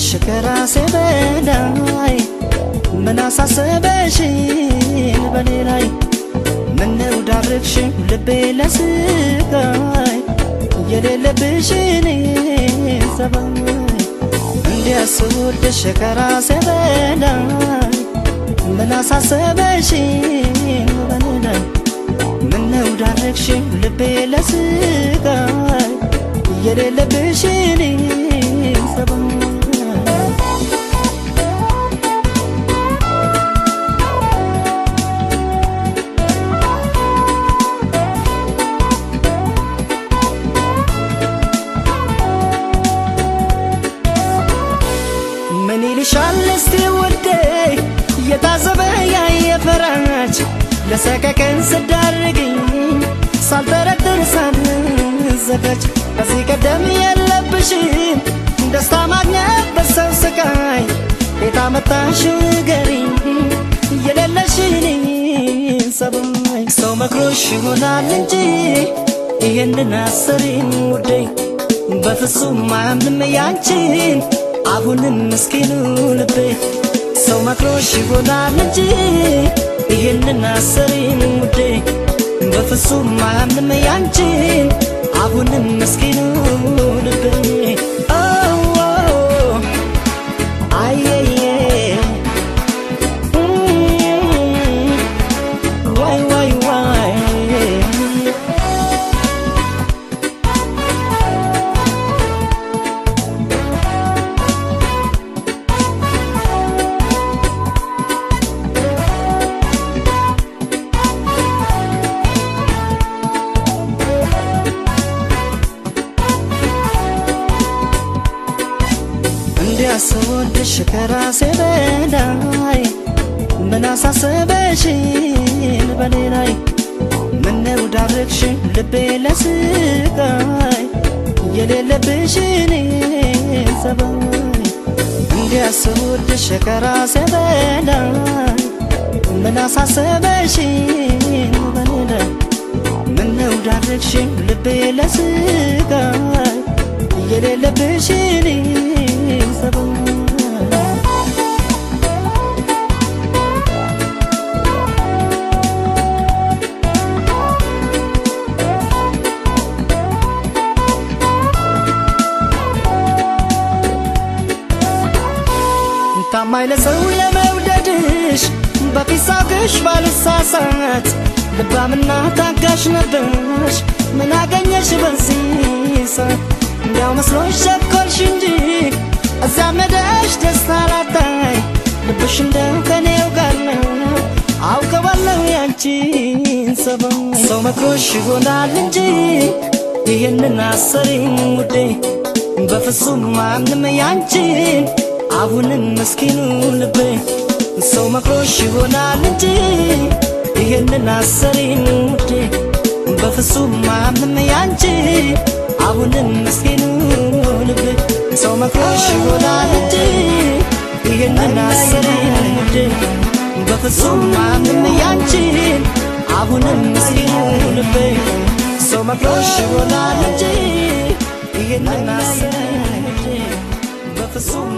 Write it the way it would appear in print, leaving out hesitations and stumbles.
ስወድሽ ከራሴ በላይ ምን አሳሰበሽኝ በኔ ላይ ምነው ዳረግሽኝ ልቤ ለስቃይ የሌለብሽን ሰባይ እንዲያስ ስወድሽ ከራሴ በላይ ምን አሳሰበሽኝ በኔ ላይ ምነው ዳረግሽኝ ልቤ ለስቃይ የሌለብሽን ሰባይ ምን ይልሻል እስቲ ውዴ የታዘበ ያየፈራች ለሰቀቀን ስዳርግኝ ሳልጠረጥር ሳልዘጋጅ ከዚህ ቀደም የለብሽም ደስታ ማግኘት በሰው ስቃይ የታመጣሽው ንገሪኝ የሌለሽን ሰባይ ሰው መክሮሽ ይሆናል እንጂ ይህንን አሰሪኝ ውዴ በፍጹም አያምንም ያንቺን አሁንም ምስኪኑ ልቤ ሰው መክሮሽ ይሆናል እንጂ ይህንን አሰሪኝ ውዴ በፍጹም አያምንም ያንቺን አሁንም ምስኪኑ ልቤ አየየ ዋይ ዋይ ዋይ ስወድሽ ከራሴ በላይ ምን አሳሰበሽኝ በኔ ላይ ምነው ዳረግሽኝ ልቤ ለስቃይ የሌለብሽን ሰባይ እንዲያስ ስወድሽ ከራሴ በላይ ምን አሳሰበሽኝ በኔ ላይ ምነው ዳረግሽኝ ልቤ ለስቃይ የሌለብሽን ሰባይ ታማኝ ለሰው ለመውደድሽ በፊት ሳውቅሽ ባልሳሳት ልባምና ታጋሽ ነበርሽ ምን አገኘሽ በዚህ ሰዓት እንዲያው መስሎሽ ቸኮልሽ እንጂ እዚያም ሄደሽ ደስታ ላታይ ልብሽ እንደው ከኔው ጋር ነው አውቀዋለሁ ያንቺን ሰባይ ሰው መክሮሽ ይሆናል እንጂ ይህንን አሰሪኝ ውዴ በፍጹም አያምንም ያንቺን አሁንም ምስኪኑ ልቤ ሰው መክሮሽ ይሆናል እንጂ ይህንን አሰሪኝ ውዴ በፍጹም አያምንም ያንቺን አሁንም ምስኪኑ ልቤ ሰው መክሮሽ ይሆናል እንጂ ይህንን አሰሪኝ ውዴ በፍጹም አያምንም ያንቺን አሁንም ምስኪኑ ልቤ ሰው መክሮሽ ይሆናል እንጂ ይህንን አሰሪኝ ውዴ በፍጹም